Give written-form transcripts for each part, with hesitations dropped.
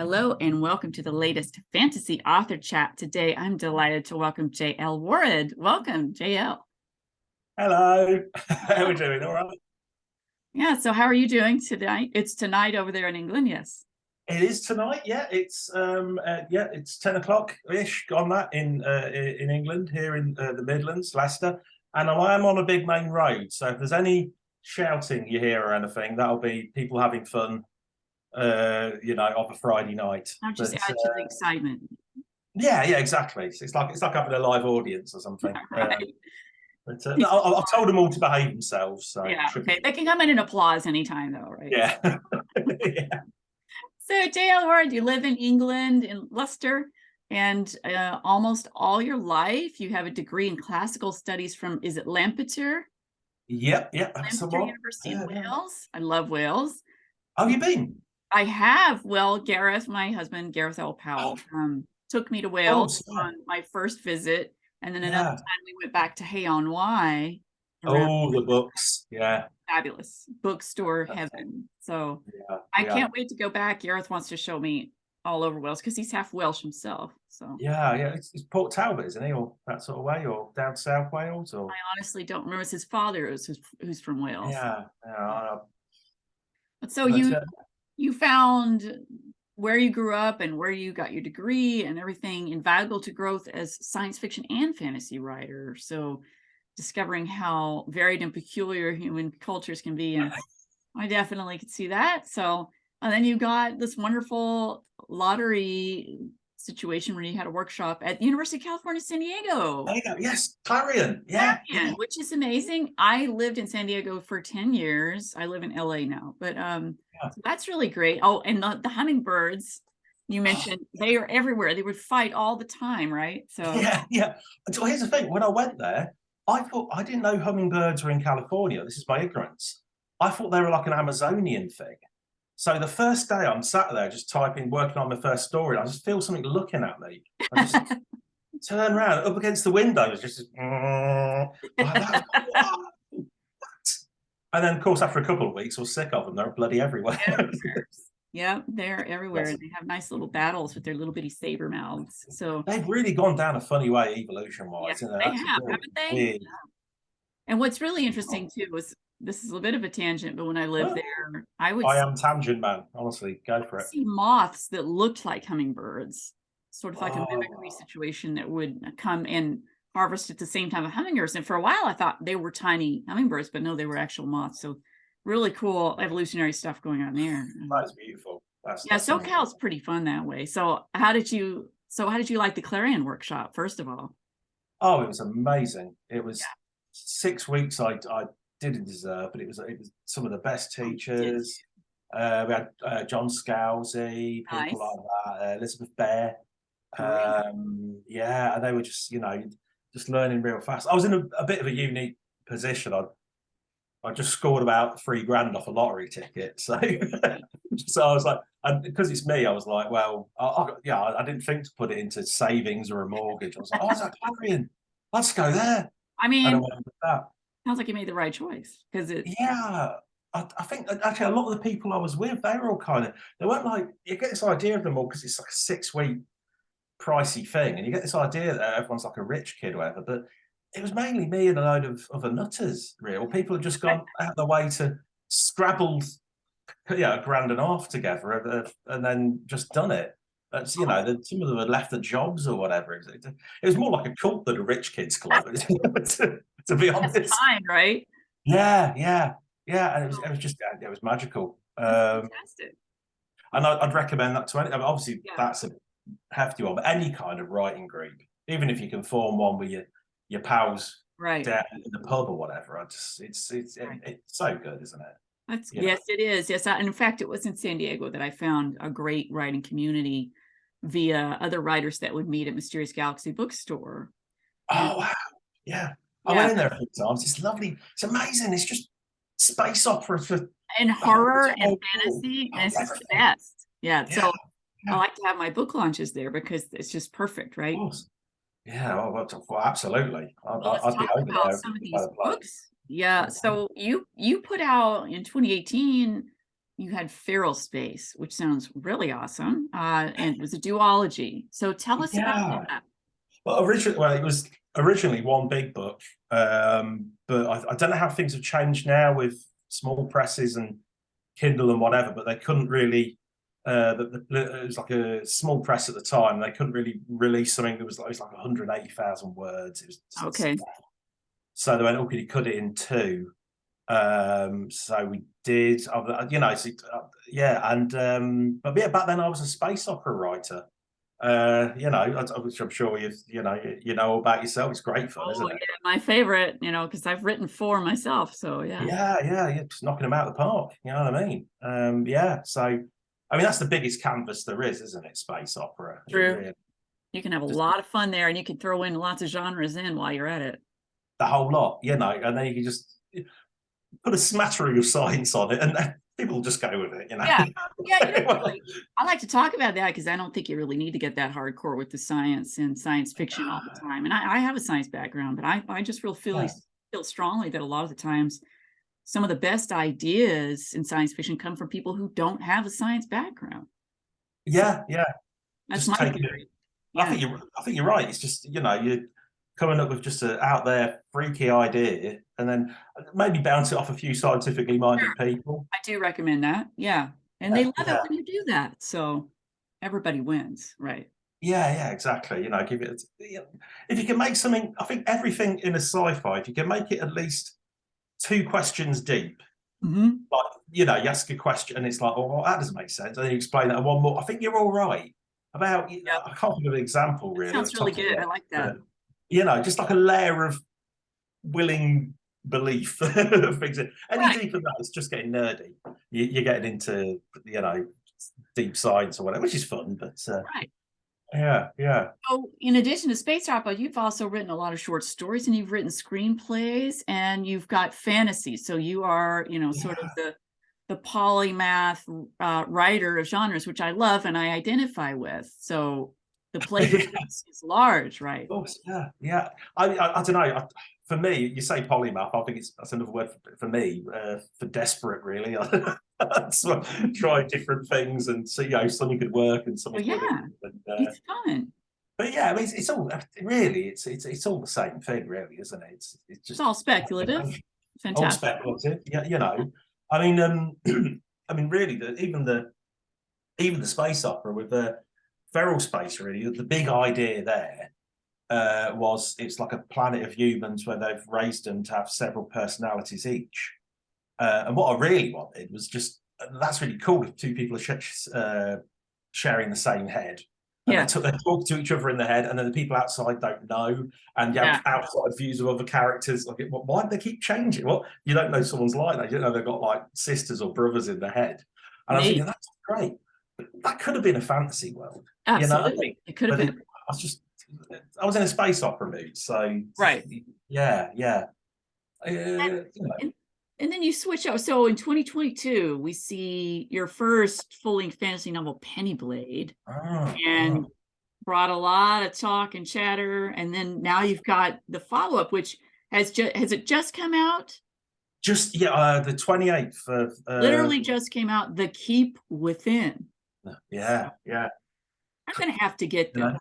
Hello and welcome to the latest fantasy author chat. Today, I'm delighted to welcome J.L. Worrad. Welcome, J.L. Hello. How are we doing? All right. Yeah, so how are you doing tonight? It's tonight over there in England, yes. It is tonight. Yeah, it's 10 o'clock ish on that in England, here in the Midlands, Leicester, and I am on a big main road. So if there's any shouting you hear or anything, that'll be people having fun, of a Friday night. I'll just But add to the excitement. yeah, exactly. It's like having a live audience or something. Right. But I've told them all to behave themselves. So Yeah, okay. They can come in and applause anytime, though, right? yeah. Yeah. So, J.L. Worrad, you live in England, in Leicester, and almost all your life you have a degree in classical studies from, is it Lampeter? Yep. That's the Lampeter one. University in Yeah. Wales. I love Wales. Oh, you been? I have. Well, Gareth, my husband, Gareth L. Oh, Powell, took me to Wales course, yeah. on my first visit. And then another Yeah. time we went back to Hay-on-Wye around Oh, the books. Yeah. fabulous bookstore heaven. So Yeah. I Yeah. can't wait to go back. Gareth wants to show me all over Wales because he's half Welsh himself. So Yeah. Yeah. It's Port Talbot, isn't he? Or that sort of way, or down South Wales, I or honestly don't remember. It's his father who's from Wales. yeah. Yeah. But so But you found where you grew up and where you got your degree and everything invaluable to growth as science fiction and fantasy writer. So discovering how varied and peculiar human cultures can be. And I definitely could see that. So, and then you got this wonderful lottery situation where you had a workshop at the University of California, San Diego. there you go. Yes, Clarion. Yeah. Yeah. Which is amazing. I lived in San Diego for 10 years. I live in LA now, but Yeah. so that's really great. Oh, and the hummingbirds you mentioned, they are everywhere. They would fight all the time, right? So Yeah. Yeah. So here's the thing. When I went there, I thought I didn't know hummingbirds were in California. This is my ignorance. I thought they were like an Amazonian thing. So the first day I'm sat there just typing, working on my first story, I just feel something looking at me. I just turn around up against the window, just like that. And then, of course, after a couple of weeks, I was sick of them. They're bloody everywhere. yeah, they're everywhere. Yes. They have nice little battles with their little bitty saber mouths. So They've really gone down a funny way, yeah, evolution-wise. they That's have, really haven't they? weird. And what's really interesting too was this is a bit of a tangent, but when I lived Well, there, I would I am Tangent Man. Honestly, go for it. see moths that looked like hummingbirds, sort of like a mimicry Oh, situation that would come and harvest at the same time of hummingbirds. And for a while, I thought they were tiny hummingbirds, but no, they were actual moths. So really cool evolutionary stuff going on there. that's beautiful. Yeah, That's amazing. SoCal's pretty fun that way. So how did you like the Clarion workshop, first of all? Oh, it was amazing. It was Yeah. 6 weeks I didn't deserve, but it was some of the best Oh, did teachers. We had John Scalzi, people nice. like that, Elizabeth Bear. Great. Yeah, and they were just learning real fast. I was in a bit of a unique position. I just scored about £3,000 off a lottery ticket, so so I was like, and because it's me, I was like, well, I didn't think to put it into savings or a mortgage. I was like, oh, it's a Clarion, let's go there, I and I mean, went with that. sounds like you made the right choice because it Yeah, I think actually a lot of the people I was with, they were all they weren't like, you get this idea of them all because it's like a 6 week pricey thing, and you get this idea that everyone's like a rich kid or whatever, but it was mainly me and a load of other nutters, real. People have just gone out of the way to scrabbled, a grand and a half together and then just done it. That's, some of them had left their jobs or whatever. It was more like a cult than a rich kids club, to be that's honest. kind, right? Yeah, and it was magical. That's fantastic. And I'd recommend that to any. I mean, obviously, Yeah, that's a hefty one, but any kind of writing group, even if you can form one with your pals right. down in the pub or whatever, Right. it's so good, isn't it? That's You know. yes, it is. Yes, and in fact, it was in San Diego that I found a great writing community via other writers that would meet at Mysterious Galaxy Bookstore. And Oh wow, yeah. I yeah, went in there a few times. It's lovely. It's amazing. It's just space opera for the and whole horror and time. fantasy, and Oh, it's just the everything. best. Yeah, Yeah, so I yeah, like to have my book launches there because it's just perfect, of right? course. Yeah, well, absolutely. Well, let's I'd be talk over about there some of by these the play. books. Yeah, so you put out in 2018 you had feral space, which sounds really awesome. And it was a duology. So tell us about Yeah. that. Well, it was originally one big book, but I don't know how things have changed now with small presses and Kindle and whatever. But they couldn't really. It was like a small press at the time. They couldn't really release something that was like, it was like 180,000 words. It was Okay. so they went, "Oh, could you cut it in two?" So we did. Yeah, and but yeah, back then I was a space opera writer. Which I'm sure you know all about yourself. It's great fun, Oh, isn't yeah, it? my favorite, because I've written 4 myself, so yeah. Yeah, just knocking them out of the park. You know what I mean? Yeah. So, I mean, that's the biggest canvas there is, isn't it? Space opera. It True. really You can have a just lot of fun there, and you can throw in lots of genres in while you're at it. the whole lot, and then you can just put a smattering of science on it, and then people just go with it. Yeah. Yeah, I like to talk about that because I don't think you really need to get that hardcore with the science and science fiction all the time. And I have a science background, but I just Yeah, feel strongly that a lot of the times some of the best ideas in science fiction come from people who don't have a science background. So yeah. that's Just my taking it. theory. Yeah. I think you're right. It's just you're coming up with just an out there freaky idea, and then maybe bounce it off a few scientifically minded people. I do recommend that. Yeah. And they Yeah, love it yeah, when you do that. So everybody wins, right? yeah, exactly. Give it. If you can make something, I think everything in a sci-fi, if you can make it at least two questions deep, Hmm. like you ask a question and it's like, oh, well, that doesn't make sense, and then you explain that and one more. I think you're all right. Yep. I can't think of an example That really off sounds the really top of my good. I head, like that. but just like a layer of willing belief things. Any Right. deeper than that, it's just getting nerdy. You're getting into deep science or whatever, which is fun. But Right. yeah. So, in addition to space opera, you've also written a lot of short stories and you've written screenplays and you've got fantasy. So you are, sort of the polymath writer of genres, which I love and I identify with. So the plate Yeah. is large, right? Of course, yeah. I don't know. For me, you say polymath. I think that's another word for me for desperate. Really, so try different things and see something could work and Well, something wouldn't. yeah, And, it's fun. but yeah, I mean, it's all really it's all the same thing, really, isn't it? It's It's just all speculative. all Fantastic. speculative. Yeah, I mean, I mean, really, even the space opera with the feral space, really, the big idea there was it's like a planet of humans where they've raised them to have several personalities each. And what I really wanted was just that's really cool if two people are sharing the same head. And Yeah. they talk to each other in the head, and then the people outside don't know, and you Yeah. have outside views of other characters. Like, why do they keep changing? Well, you don't know someone's like that. You don't know they've got like sisters or brothers in the head. And I was Neat. thinking that's great. But that could have been a fantasy world, you know. Absolutely. It could have But been. I was in a space opera mood, so Right. yeah. And, and and then you switch out. So in 2022, we see your first full-length fantasy novel, Pennyblade, and Oh. brought a lot of talk and chatter. And then now you've got the follow-up, which has it just come out? Just the 28th of Literally just came out, The Keep Within. So yeah. I'm gonna have to get You this know,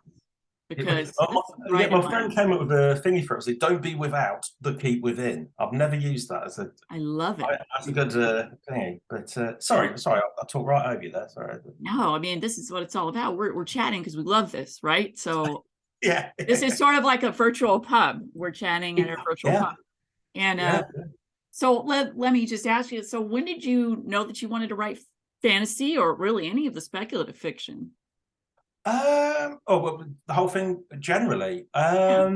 because this is yeah, right in my my. friend came up with a thingy for us. Don't be without, the keep within. I've never used that as a I love it. that's a good thingy. But sorry, I talked right over you there. Sorry. No, I mean, this is what it's all about. We're chatting because we love this, right? So Yeah, this is sort of like a virtual pub. We're chatting at a virtual yeah, pub. And yeah. so let me just ask you, so when did you know that you wanted to write fantasy or really any of the speculative fiction? Well, the whole thing generally. Yeah.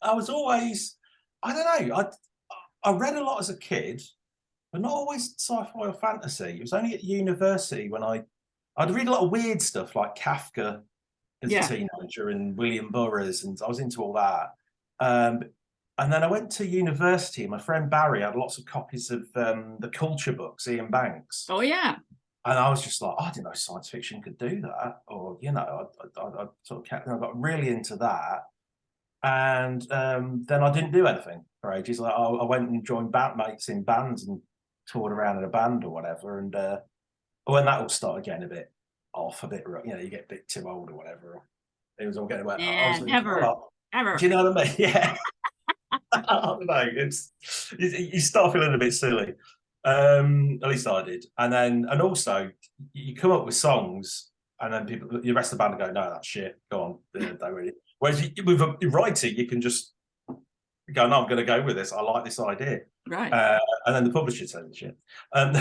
I was always, I don't know. I read a lot as a kid, but not always sci-fi or fantasy. It was only at university when I'd read a lot of weird stuff like Kafka as a Yeah. teenager and William Burroughs, and I was into all that. Um, and then I went to university, and my friend Barry had lots of copies of the culture books, Ian Banks. Oh yeah. And I was just like, oh, I didn't know science fiction could do that. Or, I sort of kept, I got really into that. And then I didn't do anything for ages. I went and joined bandmates in bands and toured around in a band or whatever. And when that all started getting a bit off, a bit, you know, you get a bit too old or whatever. It was all getting away. I was And thinking, hold ever, up. Do ever. you know what I mean? Yeah. I don't know. It's you start feeling a bit silly. At least I did. And also you come up with songs, and then people, the rest of the band go, "No, that's shit. Go on, don't really." Whereas with writing, you can just go, "No, I'm going to go with this. I like this idea." Right. And then the publisher says shit. And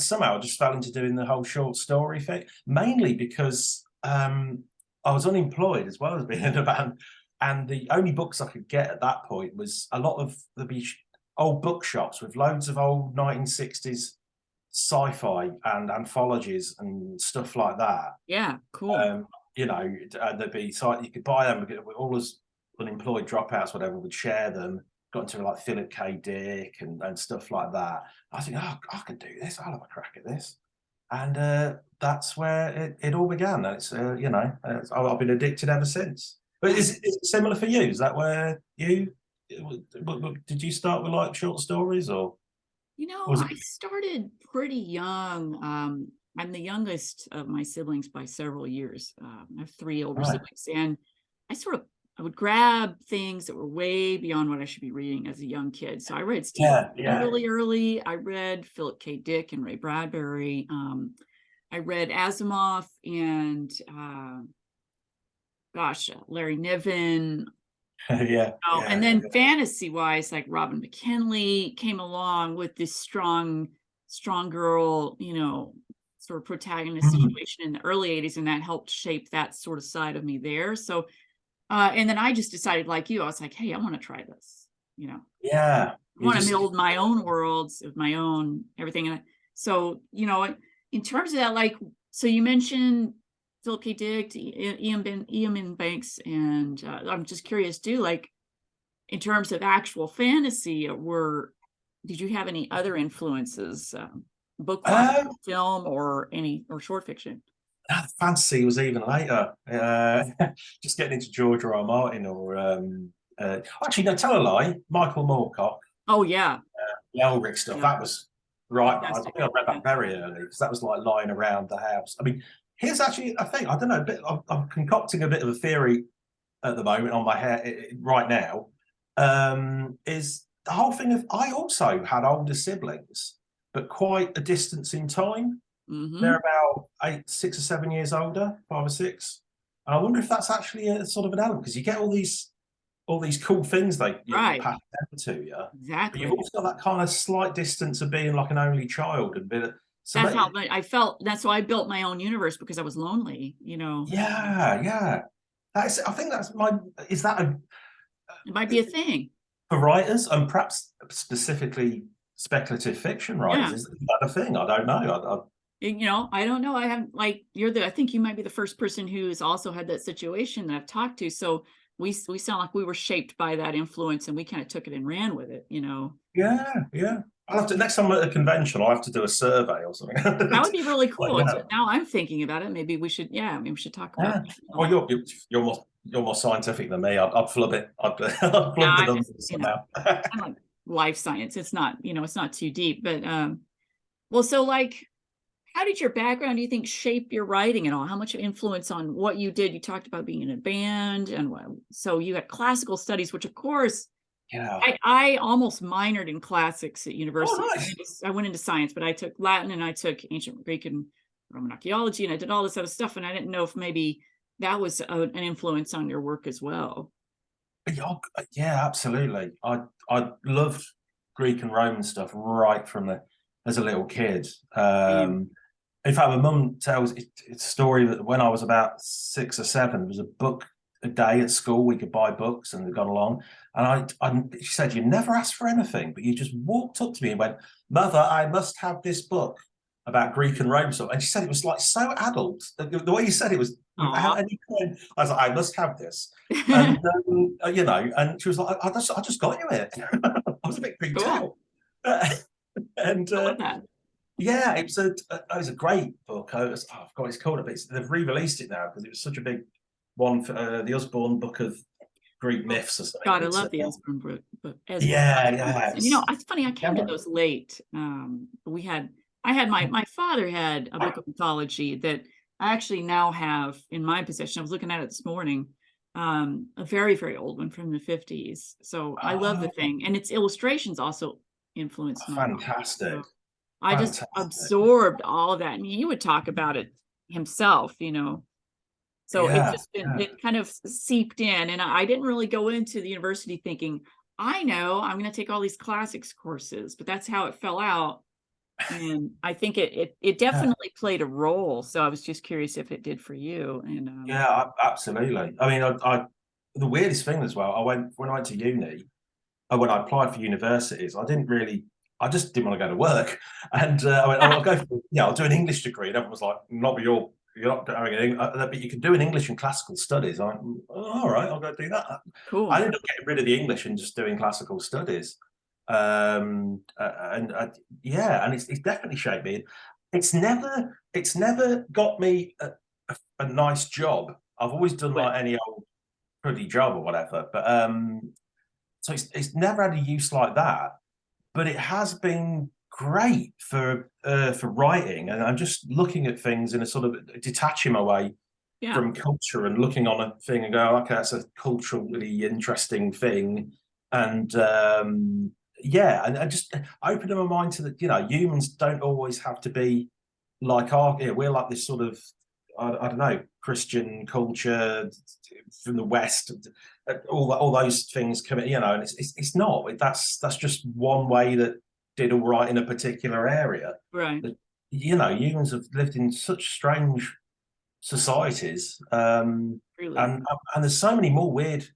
somehow I just fell into doing the whole short story thing, mainly because I was unemployed as well as being in a band. And the only books I could get at that point was a lot of the old bookshops with loads of old 1960s sci-fi and anthologies and stuff like that. Yeah, cool. You know, there'd be, so you could buy them. All those unemployed dropouts, whatever, would share them. Got into like Philip K. Dick and stuff like that. I think, oh, I can do this. I'll have a crack at this. And that's where it all began. And it's, you know, I've been addicted ever since. But is it similar for you? Is that where you, did you start with like short stories, or You know, was it? I started pretty young. I'm the youngest of my siblings by several years. I have three older Right. siblings, and I would grab things that were way beyond what I should be reading as a young kid. So I read Stephen Yeah, King yeah. really early. I read Philip K. Dick and Ray Bradbury. I read Asimov and Larry Niven. Yeah, Oh, and yeah, then fantasy wise, like Robin McKinley came along with this strong girl, you know, sort of protagonist mm, situation in the early 80s, and that helped shape that sort of side of me there. So and then I just decided, like you, I was like, hey, I want to try this, you know. yeah. I You want to just, build my own worlds with my own everything. And so, you know, in terms of that, like, so you mentioned Philip K. Dick, Ian Banks, and I'm just curious too, like, in terms of actual fantasy, did you have any other influences, book wise, um, film, or short fiction? fantasy was even later. Just getting into George R. R. Martin or actually no, tell a lie, Michael Moorcock, Oh yeah, the Elric stuff. yeah, That was right. I fantastic. think I read Yeah. that very early because that was like lying around the house. I mean, here's actually a thing. I don't know. I'm concocting a bit of a theory at the moment on my head right now. Is the whole thing of I also had older siblings, but quite a distance in time. Mm-hmm. They're about 6 or 7 years older, 5 or 6. And I wonder if that's actually a sort of an element, because you get all these cool things they you Right. pass down to you, but you've Exactly. also got that kind of slight distance of being like an only child and bit. So That's how maybe, I felt. That's why I built my own universe, because I was lonely, you know. yeah, yeah. That's, I think that's my. Is that It might be a thing. for writers, and perhaps specifically speculative fiction writers? Yeah. Is that a thing? I don't know. You know, I don't know. I haven't, like, I think you might be the first person who's also had that situation that I've talked to. So we sound like we were shaped by that influence, and we kind of took it and ran with it, you know. Yeah, yeah. I'll have to, next time I'm at a convention, I'll have to do a survey or something. That would be really Like, cool. So yeah, now I'm thinking about it. Maybe we should talk about yeah. that. Well, you're more scientific than me. I'd flub it. I'd Yeah, flub the I just, numbers you know, somehow. I'm like life science. It's not, you know, it's not too deep. But well, so like, how did your background, do you think, shape your writing at all? How much influence on what you did? You talked about being in a band, and so you had classical studies, which of course Yeah. I almost minored in classics at university. Oh, nice. I went into science, but I took Latin and I took ancient Greek and Roman archaeology, and I did all this other stuff. And I didn't know if maybe that was an influence on your work as well. Yeah, yeah, absolutely. I loved Greek and Roman stuff right from the as a little kid. Same. In fact, my mum tells it's a story that when I was about 6 or 7, there was a book a day at school. We could buy books and we got along. And she said, you never asked for anything, but you just walked up to me and went, Mother, I must have this book about Greek and Rome stuff. And she said it was like so adult. The way you said it was without Aw. any kind. I was like, I must have this. And you know, and she was like, I just got you it. I was a bit creeped Cool. out. And I love that. yeah, it was a great book. I forgot what it's called, but they've re-released it now because it was such a big one for the Usborne Book of Greek Oh, Myths or something. God, I It's love the Espen book, yeah, books. yeah, And you know, it's funny, I came to those late. We had I had my father had a book of mythology that I actually now have in my possession. I was looking at it this morning. A very, very old one from the 50s. So I love the Oh, thing. And its illustrations also influenced my art. fantastic. So I just Fantastic. absorbed all of that. And he would talk about it himself, you know. So it Yeah, just been, yeah. it kind of seeped in. And I didn't really go into the university thinking, I know I'm going to take all these classics courses, but that's how it fell out. And I think it Yeah, definitely played a role. So I was just curious if it did for you. And yeah, absolutely. I mean, the weirdest thing as well, when I went to uni, when I applied for universities, I just didn't want to go to work. And I went, oh, I'll go for, yeah, I'll do an English degree. And everyone was like, not with you're not doing anything, but you can do an English and classical studies. I went, oh, all right, I'll go do that. I cool. ended up getting rid of the English and just doing classical studies. And yeah, and it's definitely shaped me. It's never got me a nice job. I've always done Good. like any old cruddy job or whatever, but so it's never had a use like that. But it has been great for writing, and I'm just looking at things in a sort of detaching away Yeah. from culture and looking on a thing and go, okay, that's a culturally interesting thing, and yeah, and I just opening my mind to that. You know, humans don't always have to be like our. You know, we're like this sort of I don't know, Christian culture from the West, all those things come, you know, and it's not. That's just one way that did all right in a particular area. Right. But, you know, humans have lived in such strange societies, Truly. and there's so many more weird,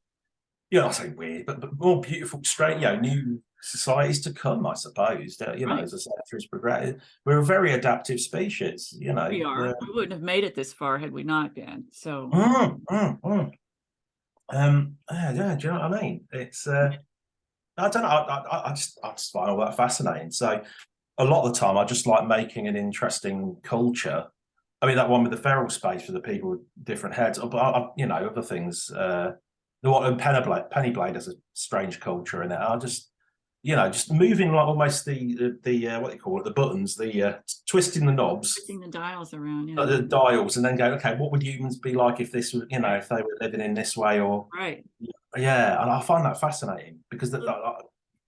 you know, I say weird, but more beautiful, strange, you know, new societies to come, I suppose. You know, Right. as the centuries progress, we're a very adaptive species. You know, We are. We wouldn't have made it this far had we not been. So mm. Yeah, yeah, do you know what I mean? It's I don't know. I just find all that fascinating. So a lot of the time, I just like making an interesting culture. I mean, that one with the feral space for the people with different heads, but you know, other things. The one in Pennyblade has a strange culture in it. I just, you know, just moving like almost the what do you call it, the buttons, the twisting the knobs, switching the dials around. Yeah. the dials, and then go, okay, what would humans be like if this was, you know, if they were living in this way, or Right. yeah, and I find that fascinating because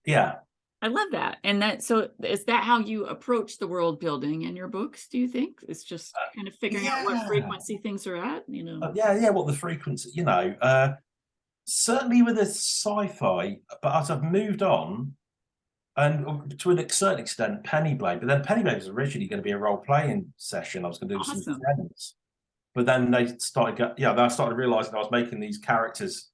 yeah, I love that. And that, so is that how you approach the world building in your books, do you think? It's just kind of figuring out what yeah, frequency things are at, you know? yeah. What the frequency, you know, certainly with the sci-fi, but as I've moved on, and to a certain extent, Pennyblade, but then Pennyblade was originally going to be a role-playing session. I was going to do with some Awesome. friends, but then they started, yeah, then I started realizing I was making these characters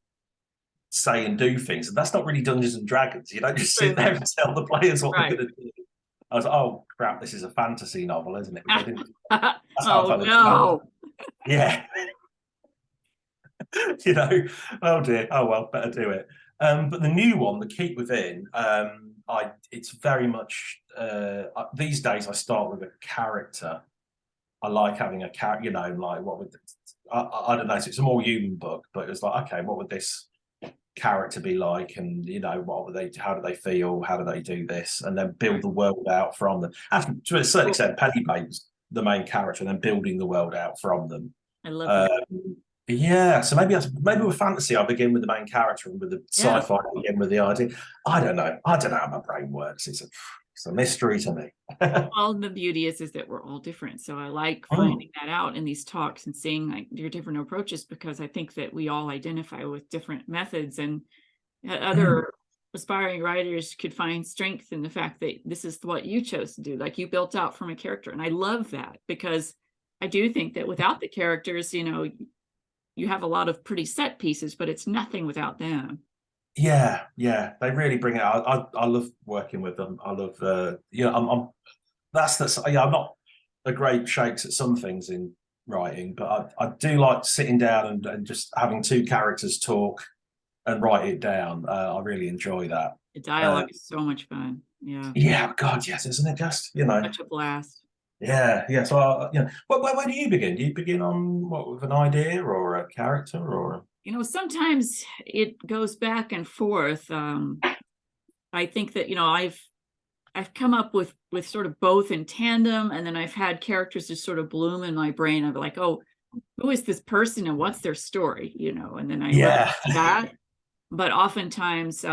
say and do things, and that's not really Dungeons and Dragons. You don't just sit True. there and tell the players what Right. they're going to do. I was like, oh crap, this is a fantasy novel, isn't it? They didn't. That's how I Oh felt. no. Yeah, you know. Oh dear. Oh well, better do it. But the new one, the Keep Within, it's very much these days. I start with a character. I like having a character. You know, like what would I don't know. So it's a more human book, but it was like, okay, what would this character be like, and you know, what would they, how do they feel, how do they do this, and then build Right. the world out from them. Actually, to a certain Cool. extent, Pennybane's the main character, and then building the world out from them. I love that. um, yeah, so maybe with fantasy I begin with the main character, and with the Yeah. sci-fi I begin with the idea. I don't know how my brain works. It's a mystery to me. Well, the beauty is that we're all different. So I like Mm, finding that out in these talks and seeing like your different approaches, because I think that we all identify with different methods, and mm. other aspiring writers could find strength in the fact that this is what you chose to do. Like you built out from a character. And I love that, because I do think that without the characters, you know, you have a lot of pretty set pieces, but it's nothing without them. Yeah, yeah, they really bring it out. I love working with them. I love you know, I'm that's yeah, I'm not a great shakes at some things in writing, but I do like sitting down and just having two characters talk and write it down. I really enjoy that. The Uh, dialogue is so much fun. Yeah. yeah, God, yes, isn't it just, you know? Such a blast. Yeah, yeah. So, you know, where do you begin? Do you begin on what, with an idea or a character or? You know, sometimes it goes back and forth. I think that, you know, I've come up with sort of both in tandem, and then I've had characters just sort of bloom in my brain. I'm like, oh, who is this person and what's their story, and then I run Yeah. that. But oftentimes,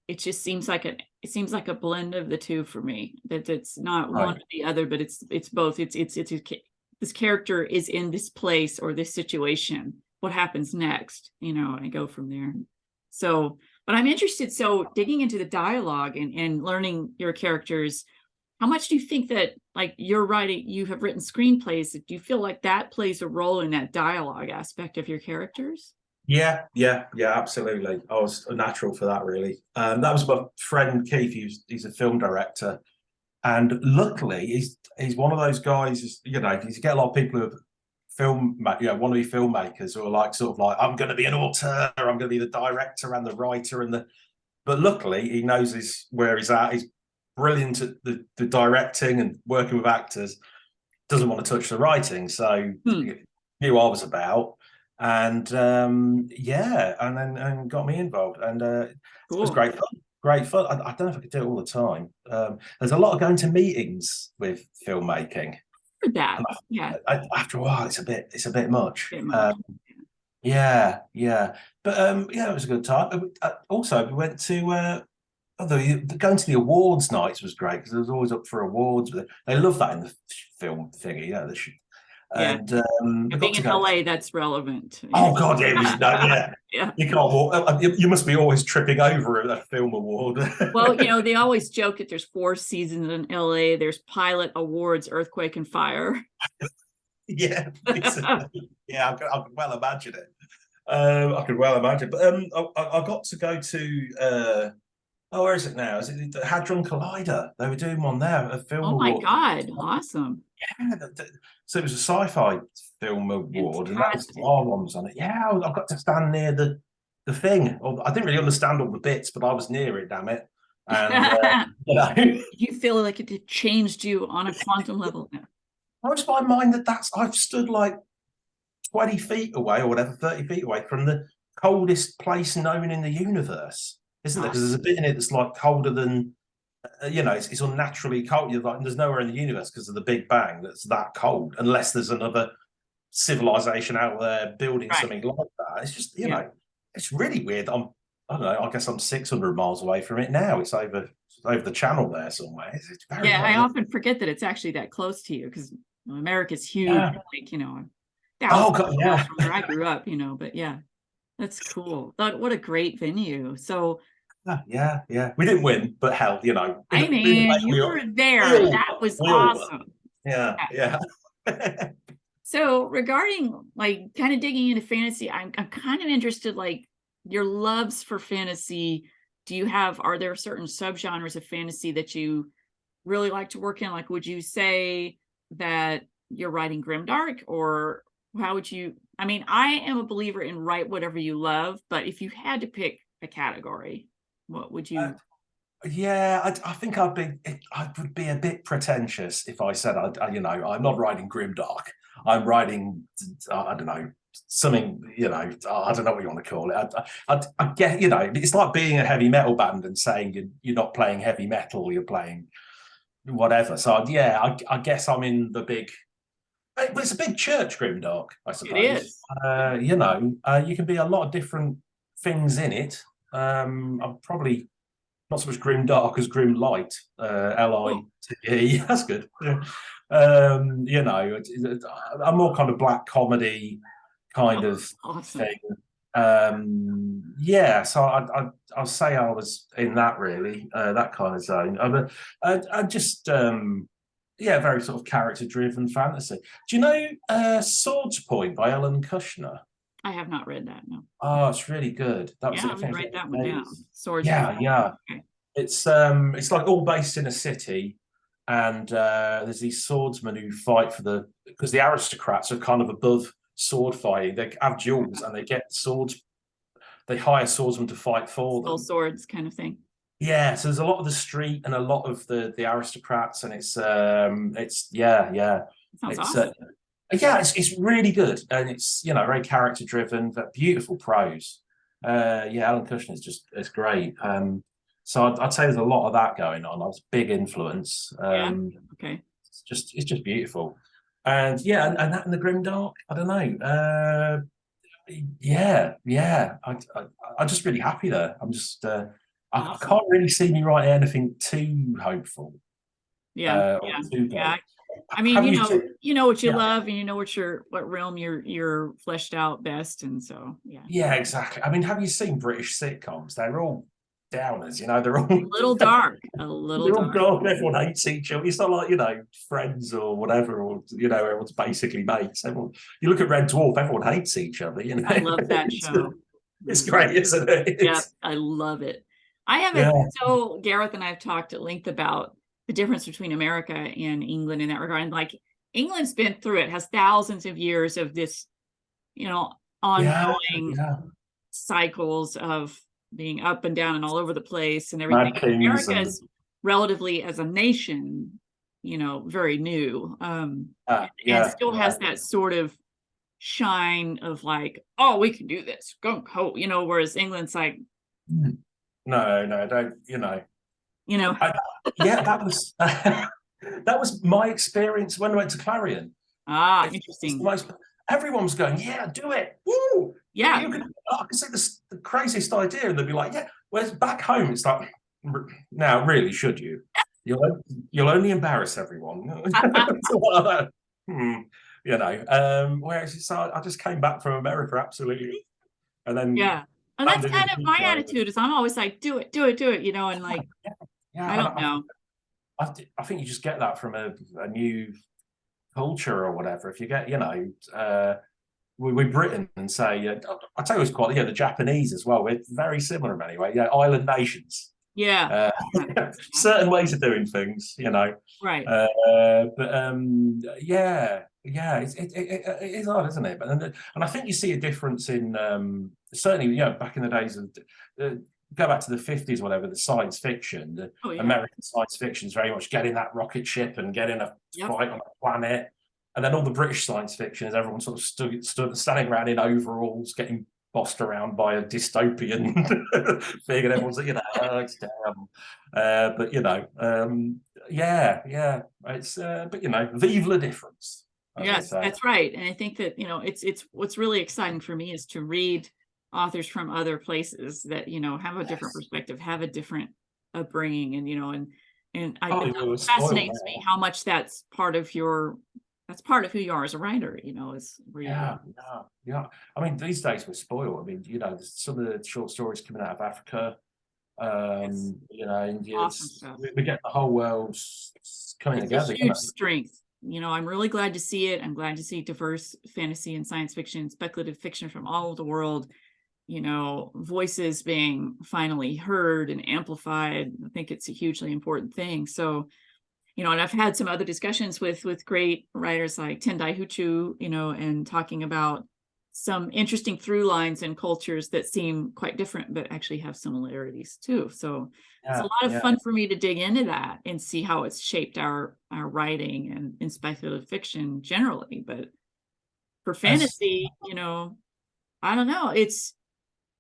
it just seems like a blend of the two for me. That it's not one Right. or the other, but it's both. This character is in this place or this situation. What happens next? And I go from there. So, but I'm interested. So digging into the dialogue and learning your characters, how much do you think that, like, you have written screenplays, do you feel like that plays a role in that dialogue aspect of your characters? Yeah, absolutely. I was a natural for that, really. That was my friend Keith. He's a film director, and luckily he's one of those guys. You get a lot of people who are want to be filmmakers who are like sort of like, I'm going to be an auteur, I'm going to be the director and the writer and the. But luckily, he knows where he's at. He's brilliant at the directing and working with actors. Doesn't want to touch the writing, so knew what I was about, and and got me involved, and it was Cool. great fun. Great fun. I don't know if I could do it all the time. There's a lot of going to meetings with filmmaking. Heard that. Yeah. After a while, it's a bit much. Very much. Yeah. But it was a good time. Also, we went to going to the awards nights was great because it was always up for awards. They love that in the film thingy. Yeah, they should. Yeah. And Being in LA, that's relevant. Oh God, yeah, it was yeah. Yeah. You can't walk. You must be always tripping over a film award. Well, they always joke that there's 4 seasons in LA. There's pilot, awards, earthquake, and fire. Yeah, yeah, I could well imagine it. I could well imagine. But I got to go to where is it now? Is it the Hadron Collider? They were doing one there, a film Oh my award. God, awesome. Yeah, so it was a sci-fi film award, and that was our one was on it. Yeah, I got to stand near the thing. I didn't really understand all the bits, but I was near it, damn it. And you feel like it changed you on a quantum level. I was my mind I've stood like 20 feet away or whatever, 30 feet away from the coldest place known in the universe, isn't there? Because there's a bit in it that's like colder than it's unnaturally cold. You're like, there's nowhere in the universe because of the Big Bang that's that cold, unless there's another civilization out there building something like that. It's just, it's really weird. I don't know. I guess I'm 600 miles away from it now. It's over the channel there somewhere. It's very I often forget that it's actually that close to you because America's huge. Yeah. Like, oh God, yeah. From where I grew up, but yeah, that's cool. What a great venue. So. Yeah. We didn't win, but hell, I mean, you were there. That was awesome. Yeah. So regarding like kind of digging into fantasy, I'm kind of interested, like your loves for fantasy. Are there certain subgenres of fantasy that you really like to work in? Like, would you say that you're writing grimdark, or how would you? I mean, I am a believer in write whatever you love, but if you had to pick a category, what would you? I think I would be a bit pretentious if I said I'm not writing grimdark. I'm writing I don't know, something, I don't know what you want to call it. I get, it's like being a heavy metal band and saying you're not playing heavy metal, you're playing whatever. So I guess I'm in the big. But it's a big church grimdark, I suppose. It is. You can be a lot of different things in it. I'm probably not so much grim dark as grim light. LITE. That's good. I'm more kind of black comedy kind of thing. So I'll say I was in that really, that kind of zone. I just very sort of character driven fantasy. Do you know Swords Point by Ellen Kushner? I have not read that. No. Oh, it's really good. That was write that one down. Swords. Yeah. Okay. It's like all based in a city, and there's these swordsmen who fight because the aristocrats are kind of above sword fighting. They have duels and they get swords. They hire swordsmen to fight for them. Swords kind of thing. Yeah, so there's a lot of the street and a lot of the aristocrats, and it's Sounds awesome. It's really good, and it's very character driven, but beautiful prose. Alan Kushner is great. So I'd say there's a lot of that going on. That's big influence. Yeah. Okay. It's just beautiful, and yeah, and that in the grimdark. I don't know. Yeah. I'm just really happy there. I'm just. I Awesome. can't really see me writing anything too hopeful. Yeah. Or Yeah. too Yeah. dark. I mean, Have you seen? you know what you Yeah, love, and you know what realm you're fleshed out best, and so yeah. yeah, exactly. I mean, have you seen British sitcoms? They're all downers, you know. They're all A little dark, a little they're all dark. dark. Everyone hates each other. It's not like, you know, Friends or whatever, or you know, everyone's basically mates. Everyone, you look at Red Dwarf, everyone hates each other. You know, I love that it's, show. it's great, isn't it? Yeah, I love it. I haven't, Yeah, so Gareth and I have talked at length about the difference between America and England in that regard. And like England's been through it, has thousands of years of this, yeah, ongoing yeah. cycles of being up and down and all over the place and everything. Mad Kings America and is relatively as a nation, very new. And still yeah. has that sort of shine of like, oh, we can do this, go, whereas England's like, No, don't. you know, I, yeah, that was that was my experience when I went to Clarion. It's the interesting. most. Everyone's going, yeah, do it. Woo! Yeah, You could. I can see this the craziest idea, and they'd be like, yeah. Whereas back home, it's like, now, really, should you? You'll only embarrass everyone. hmm. Whereas I just came back from America, absolutely, and then yeah. And that's landed in kind of my Heathrow. attitude is I'm always like, do it, do it, do it, and like, Yeah, I and don't know. I think you just get that from a new culture or whatever. If you get, we Britain and say, I tell you what's quite, the Japanese as well. We're very similar in many ways. Yeah, island nations. Yeah. Uh, certain ways of doing things, Right. Yeah, it is odd, isn't it? But and I think you see a difference in certainly, back in the days of go back to the 50s, whatever, the science fiction, the Oh yeah. American science fiction is very much getting that rocket ship and getting a Yep. fight on a planet. And then all the British science fiction is everyone sort of standing around in overalls, getting bossed around by a dystopian thing, and everyone's like, oh, it's terrible. Yeah. It's but vive la difference, as they Yes, say. that's right. And I think that, it's what's really exciting for me is to read authors from other places that, have a different perspective, have a different upbringing, and Oh, it we were spoiled fascinates me now. how much that's part of who you are as a wrer, is where you go. Yeah. I mean, these days we're spoiled. I mean, some of the short stories coming out of Africa, Yes. India. Awesome stuff. We get the whole world coming It's together. a huge strength. I'm really glad to see it. I'm glad to see diverse fantasy and science fiction, speculative fiction from all over the world, voices being finally heard and amplified. I think it's a hugely important thing. So, and I've had some other discussions with great writers like Tendai Huchu, and talking about some interesting through lines and cultures that seem quite different, but actually have similarities too. So it's a lot of fun for me to dig into that and see how it's shaped our writing and in speculative fiction generally. But for fantasy, I don't know. It's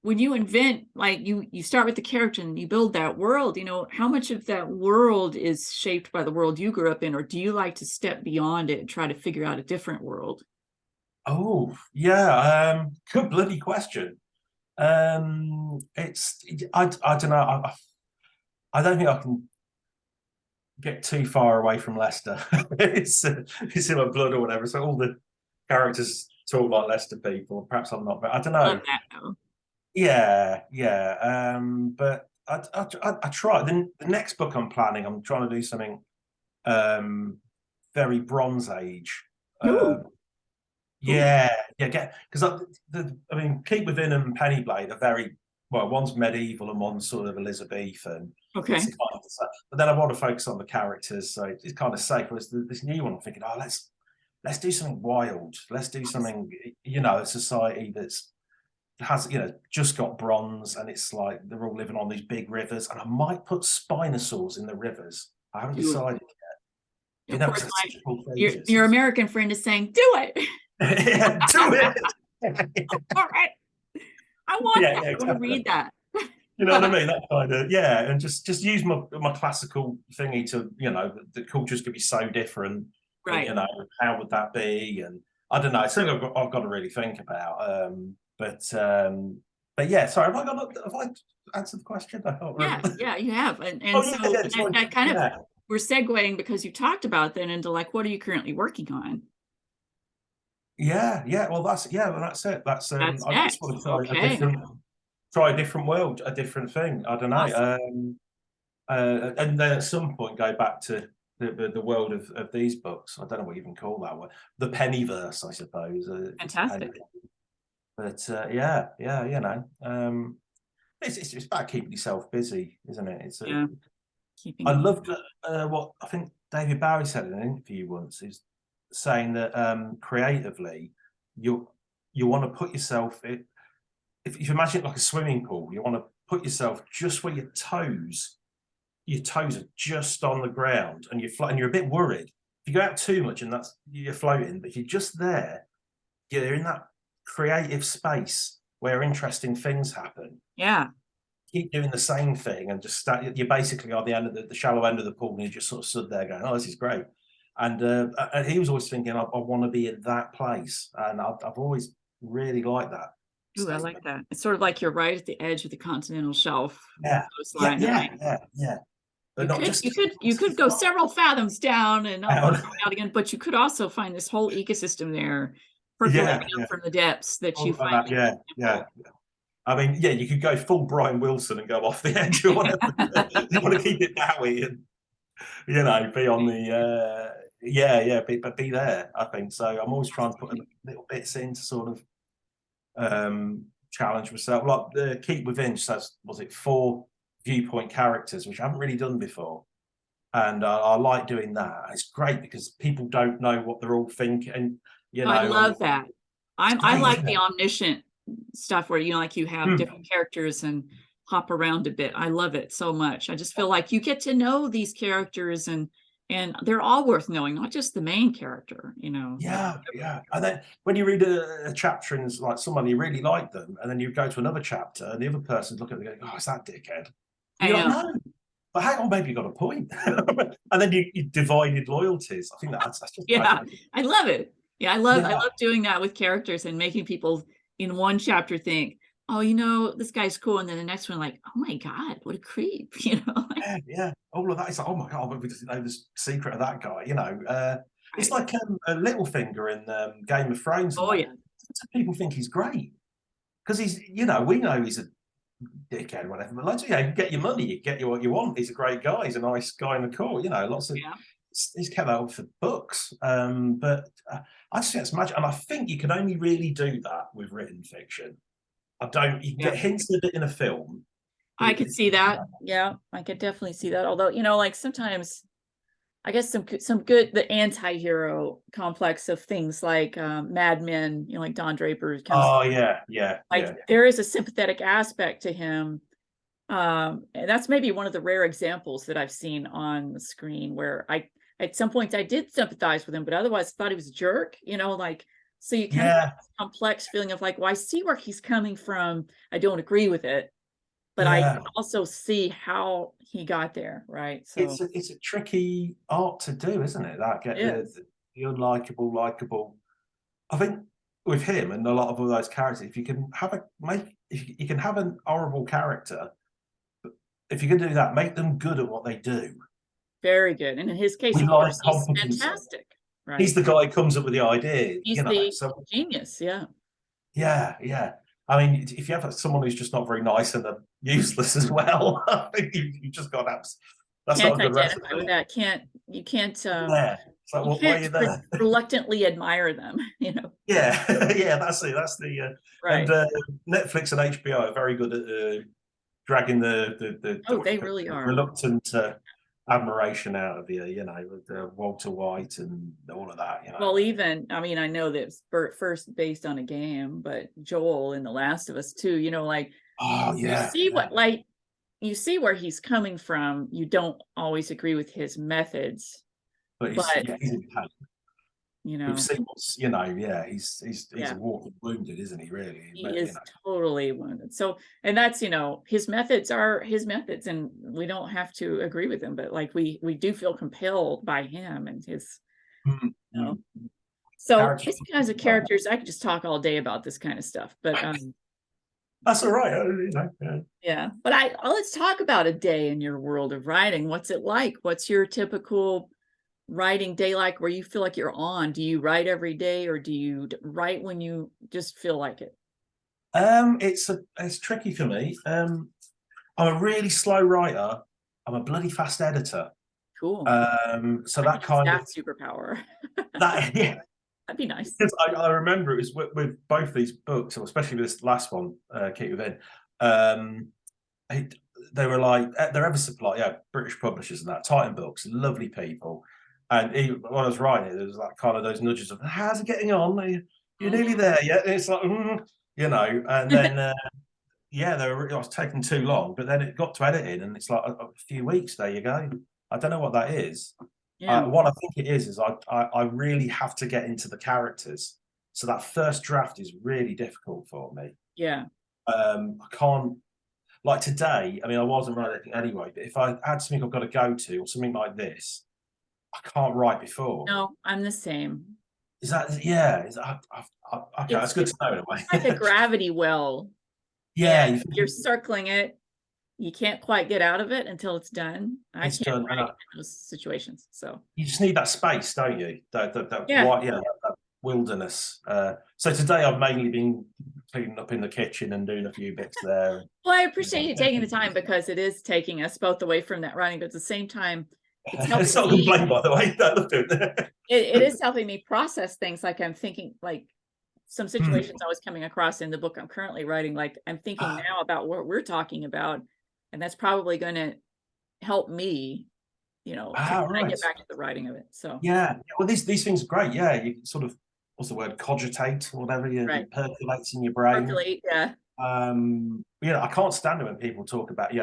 when you invent, like you start with the character and you build that world, how much of that world is shaped by the world you grew up in, or do you like to step beyond it and try to figure out a different world? Oh, yeah. Good bloody question. It's I don't know. I don't think I can get too far away from Leicester. it's in my blood or whatever. So all the characters talk like Leicester people. Perhaps I'm not, but I don't know. Love that though. Yeah. But I try. The next book I'm planning, I'm trying to do something very Bronze Age. Ooh, cool. Yeah, because I mean, Keep Within and Pennyblade are very well. One's medieval and one's sort of Elizabethan. Okay. It's kind of, but then I want to focus on the characters, so it's kind of safe. Whereas this new one, I'm thinking, oh, let's do something wild. Let's do something, a society that's has just got bronze, and it's like they're all living on these big rivers, and I might put spinosaurs in the rivers. I haven't decided yet. Of course, That's such a cool your American friend is saying, "Do it." Yeah, do it. All right. I want that. I want to read that. You know what I mean? That kind of, yeah, and just use my classical thingy to, the cultures could be so different, and Right. how would that be? And I don't know. It's something I've got to really think about. But yeah, sorry, have I answered the question? I can't Yeah, remember. yeah, you have. Oh And yeah, so yeah, sorry. that kind of, Yeah, we're segueing because you talked about then into like, what are you currently working on? yeah. Well, that's it. That's That's I just next. want to Okay. try a different world, a different thing. I don't know. Awesome. And then at some point go back to the world of these books. I don't know what you even call that one. The pennyverse, I suppose. It's a penny. Fantastic. But yeah, it's about keeping yourself busy, isn't it? Yeah. I Keeping. loved what I think David Bowie said in an interview once, is saying that creatively, you want to put yourself in, if you imagine it like a swimming pool, you want to put yourself just where your toes are just on the ground, and you're a bit worried. If you go out too much and you're floating, but if you're just there, you're in that creative space where interesting things happen. Yeah. Keep doing the same thing and just start. You're basically on the end of the shallow end of the pool, and you just sort of stood there going, "Oh, this is great." And he was always thinking, "I want to be in that place," and I've always really liked that Ooh, I like statement. that. It's sort of like you're right at the edge of the continental shelf Yeah, yeah, coastline, yeah, right? yeah. But You not could, just you could go several fathoms down and not want out. to come out again, but you could also find this whole ecosystem there Yeah, percolating yeah. up from the depths that you All of find that, yeah, yeah. simple. I mean, yeah, you could go full Brian Wilson and go off the edge or whatever. You want to keep it Bowie and be on the but be there. I think so. I'm always trying to put little bits in to sort of challenge myself. Like the Keep Within says, was it 4 viewpoint characters, which I haven't really done before, and I like doing that. It's great because people don't know what they're all thinking. I And love that. it's I great, like isn't the it? omniscient stuff where, like you have Hmm. different characters and hop around a bit. I love it so much. I just feel like you get to know these characters and they're all worth knowing, not just the main character. Yeah, yeah. And then when you read a chapter and it's like somebody you really like them, and then you go to another chapter and the other person's looking at it going, "Oh, it's that dickhead." And I you're like, know. "No, but hang on, maybe you got a point." And then you divided loyalties. I think that's just Yeah, fascinating. I love it. Yeah, I Yeah, love doing that with characters and making people in one chapter think, oh, this guy's cool. And then the next one, like, oh my God, what a creep, like, yeah. All of that. It's like, oh my god, we just know the secret of that guy. It's right. like a Littlefinger in Game of Thrones. And Oh that yeah. people think he's great because we know he's a dickhead, whatever. But like, you get your money, you get you what you want. He's a great guy. He's a nice guy in the court. Lots of Yeah. he's kept that up for books. But I just think it's magic, and I think you can only really do that with written fiction. I don't. You can Yeah. get hints of it in a film, but I could see that. Yeah, I could definitely see that. Although, like sometimes I guess some good the anti-hero complex of things like Mad Men, like Don Draper comes Oh yeah, yeah, like yeah, there is a sympathetic aspect to him. And that's maybe one of the rare examples that I've seen on the screen where I at some points I did sympathize with him, but otherwise thought he was a jerk, like so you kind of get yeah, this complex feeling of like, well, I see where he's coming from. I don't agree with it, but I yeah. can also see how he got there, right? So It's a tricky art to do, isn't it? That get it is. the unlikable likable. I think with him and a lot of all those characters, if you can if you can have an horrible character, but if you can do that, make them good at what they do. Very good. And in his case, We of like course, he's competency. fantastic, He's right? the guy who comes up with the idea, He's the So genius. Yeah. yeah, yeah. I mean, if you have someone who's just not very nice and they're useless as well, I think you just got that's not Can't a good identify with recipe. that. You can't Yeah. So you why are can't you there? reluctantly admire them, Yeah, yeah, that's it. That's the and Right. Netflix and HBO are very good at dragging Oh, they the really are. reluctant admiration out of you. With Walter White and all of that. Well, even, I mean, I know that it's first based on a game, but Joel in The Last of Us too, like Oh you yeah, see yeah. what, like, you see where he's coming from. You don't always agree with his methods, But but he's in pain. we've know. seen what's, yeah, he's a Yeah, walking wounded, isn't he? Really, he but is totally wounded. So, and that's, his methods are his methods, and we don't have to agree with him, but like we do feel compelled by him and his, mm, you know. mm. So Character. these kinds of characters, I could just talk all day about this kind of stuff, but That's all right. Yeah. yeah. But let's talk about a day in your world of writing. What's it like? What's your typical writing day like, where you feel like you're on? Do you write every day, or do you write when you just feel like it? It's tricky for me. I'm a really slow writer. I'm a bloody fast editor. Cool. So I could that use kind of that superpower. yeah. That'd be nice. Because I remember it was with both these books, or especially this last one, Keep Within. Um, they were like they're Eversupply, yeah, British publishers and that. Titan Books, lovely people. And even when I was writing it, there was like kind of those nudges of, "How's it getting on? You're nearly there yet?" And it's like, And then yeah, I was taking too long, but then it got to editing, and it's like a few weeks. There you go. I don't know what that is. Yeah. What I think it is I really have to get into the characters. So that first draft is really difficult for me. Yeah. I can't, like today. I mean, I wasn't writing anything anyway, but if I had something I've got to go to or something like this, I can't write before. No, I'm the same. Is that yeah? Okay, that's good It's to know in a way. like a gravity well, and Yeah, you're circling it. You can't quite get out of it until it's done. I it's can't done, and write in those situations. So you just need that space, don't you? That yeah. white, that wilderness. So today I've mainly been cleaning up in the kitchen and doing a few bits there. Well, I appreciate you taking the time, because it is taking us both away from that writing, but at the same time, it's It's helping not a me. complaint, by the way. Don't look at it. It is helping me process things. Like I'm thinking, like some Hmm. situations I was coming across in the book I'm currently writing. Like I'm thinking now about what we're talking about, and that's probably going to help me, to when I Right. get back to the writing of it. So Yeah. Well, these things are great. Yeah, you can sort of, what's the word, cogitate or whatever. right, It percolates in your brain. percolate. Yeah, I can't stand it when people talk about, you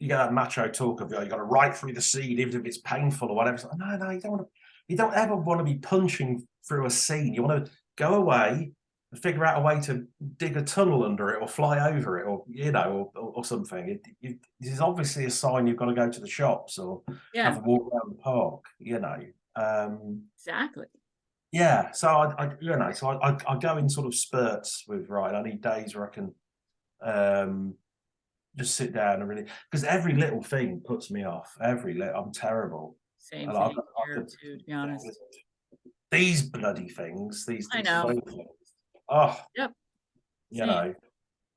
get that macho talk of, you got to write through the seed, even if it's painful or whatever. It's like, no, you don't want to. You don't ever want to be punching through a scene. You want to go away and figure out a way to dig a tunnel under it or fly over it, or or something. It is obviously a sign you've got to go to the shops or yeah, have a walk around the park. exactly. Yeah. So I go in sort of spurts with I need days where I can just sit down and really, because every little thing puts me off. I'm terrible. Same And thing here too, to be honest. these bloody things, I these know. phone things. Oh, Yep. you Same.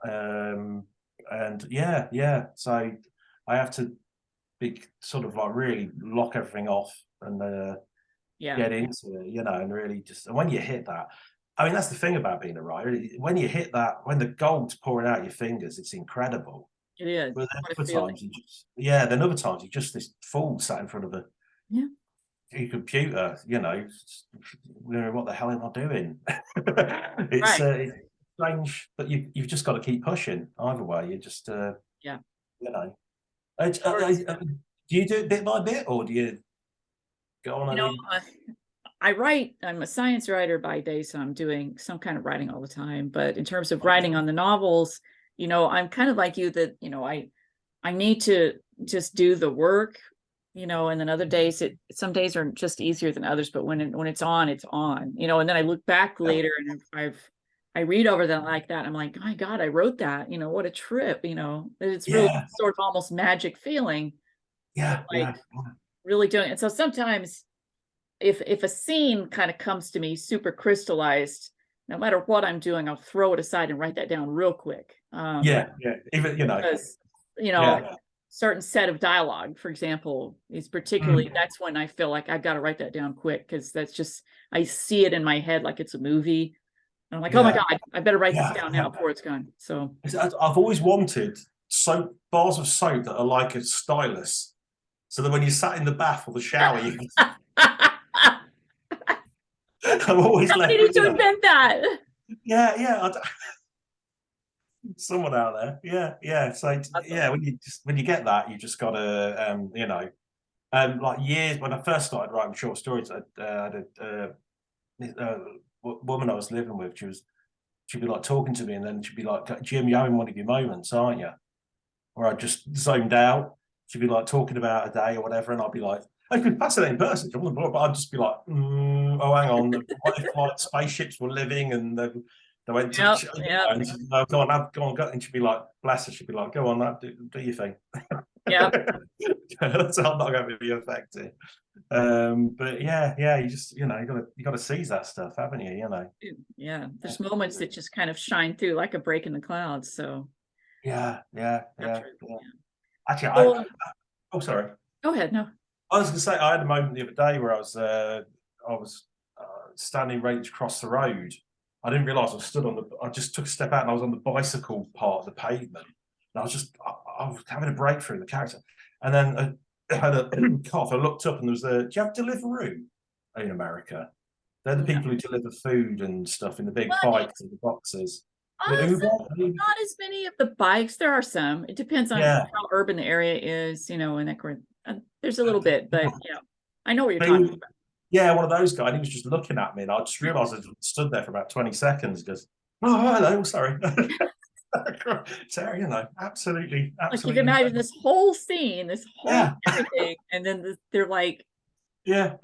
know, and yeah. So I have to be sort of like really lock everything off and Yeah, get into it, and really just, and when you hit that, I mean, that's the thing about being a writer. When you hit that, when the gold's pouring out your fingers, it's incredible. it is. But then What a other feeling. times other times you're just this fool sat in front of Yeah. your computer, what the hell am I doing? Right. It's strange, but you've just got to keep pushing. Either way, you just Yeah. you know. Of course. Do you do it bit by bit, or do you go on You know, I write, I'm a science writer by day, so I'm doing some kind of writing all the time. But in terms of writing on the novels, I'm kind of like you, that, I need to just do the work, and then other days, some days are just easier than others, but when it's on, it's on, and then I look back later and I read over that like that. I'm like, my God, I wrote that, what a trip, it's really Yeah, sort of almost magic feeling of yeah, like yeah, really doing it. So sometimes if a scene kind of comes to me super crystallized, no matter what I'm doing, I'll throw it aside and write that down real quick. yeah. Even Because, yeah. certain set of dialogue, for example, is particularly, that's when I feel like I've got to write that down quick, because that's just, I see it in my head like it's a movie. And I'm like, oh my Yeah, God, I better write this yeah, down yeah. now before it's gone. So I've always wanted soap bars of soap that are like a stylus, so that when you sat in the bath or the shower, you can. I'm always somebody left, needs to invent that. yeah. Someone out there, yeah. So Awesome. when you get that, you just gotta, like years when I first started writing short stories, I had woman I was living with, she'd be like talking to me, and then she'd be like, Jim, you're having one of your moments, aren't you? Where I just zoned out. She'd be like talking about a day or whatever, and I'd be like, I'd be a fascinating person, but I'd just be like, oh, hang on, what if like spaceships were living and they went to, Yep, yep, and she'd, oh, go on, go, and she'd be like, bless her, she'd be like, go on, do your thing. yep. That's how I'm not going to be affected. But yeah, you just, you gotta seize that stuff, haven't you? Yeah, there's moments that just kind of shine through like a break in the clouds. So Yeah. that's true. Actually, Well, oh, sorry. go ahead. No. I was going to say, I had a moment the other day where I was standing ready to cross the road. I didn't realise I just took a step out and I was on the bicycle part of the pavement. And I was having a breakthrough in the character. And then I had a cough. I looked up and there was do you have Deliveroo in America? They're the No. people who deliver food and stuff in the big Well, bikes and the boxes. Uber? not as many of the bikes. There are some. It depends on Yeah. how urban the area is, and that there's a little bit, but I know what you're But talking about. yeah, one of those guys. He was just looking at me, and I just realised I stood there for about 20 seconds. Because, oh, hello, sorry. So, absolutely. Like you can imagine this whole scene, this whole Yeah. everything, and then they're like, Yeah.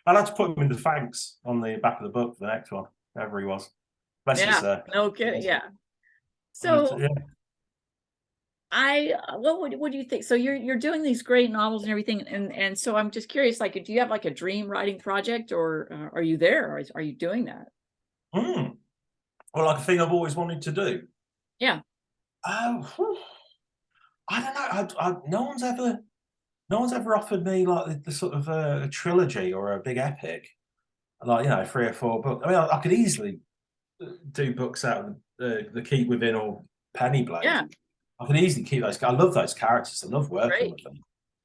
I'll have to put him in the thanks on the back of the book for the next one, whoever he was. Bless you, yeah, sir. no kidding, yeah. So Yeah. what do you think? So you're doing these great novels and everything, and so I'm just curious, like, do you have like a dream writing project, or are you there? Or are you doing that? Well, like a thing I've always wanted to do. Yeah. Oh, I don't know. No one's ever offered me like the sort of a trilogy or a big epic, like 3 or 4 books. I mean, I could easily do books out of the Keep Within or Penny Blade. Yeah. I can easily keep those. I love those characters. I love working Great. with them.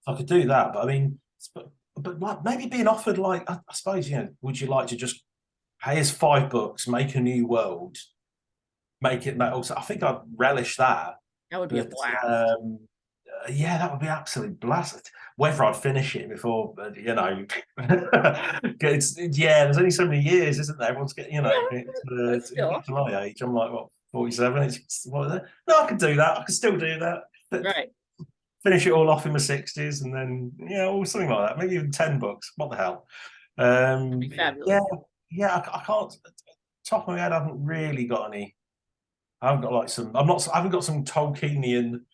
So I could do that. But I mean, but like maybe being offered like I suppose would you like to just here's 5 books, make a new world, make it metal? So I think I'd relish that. That would be a But blast. yeah, that would be absolutely blast. Whether I'd finish it before, there's only so many years, isn't there? Everyone's getting, But still. to my age. I'm like, what, 47? What is it? No, I could do that. I could still do that. But Right. finish it all off in my 60s, and then or something like that. Maybe even 10 books. What the hell? That'd be fabulous. Yeah. I can't. Top of my head, I haven't really got any. I haven't got like some. I haven't got some Tolkienian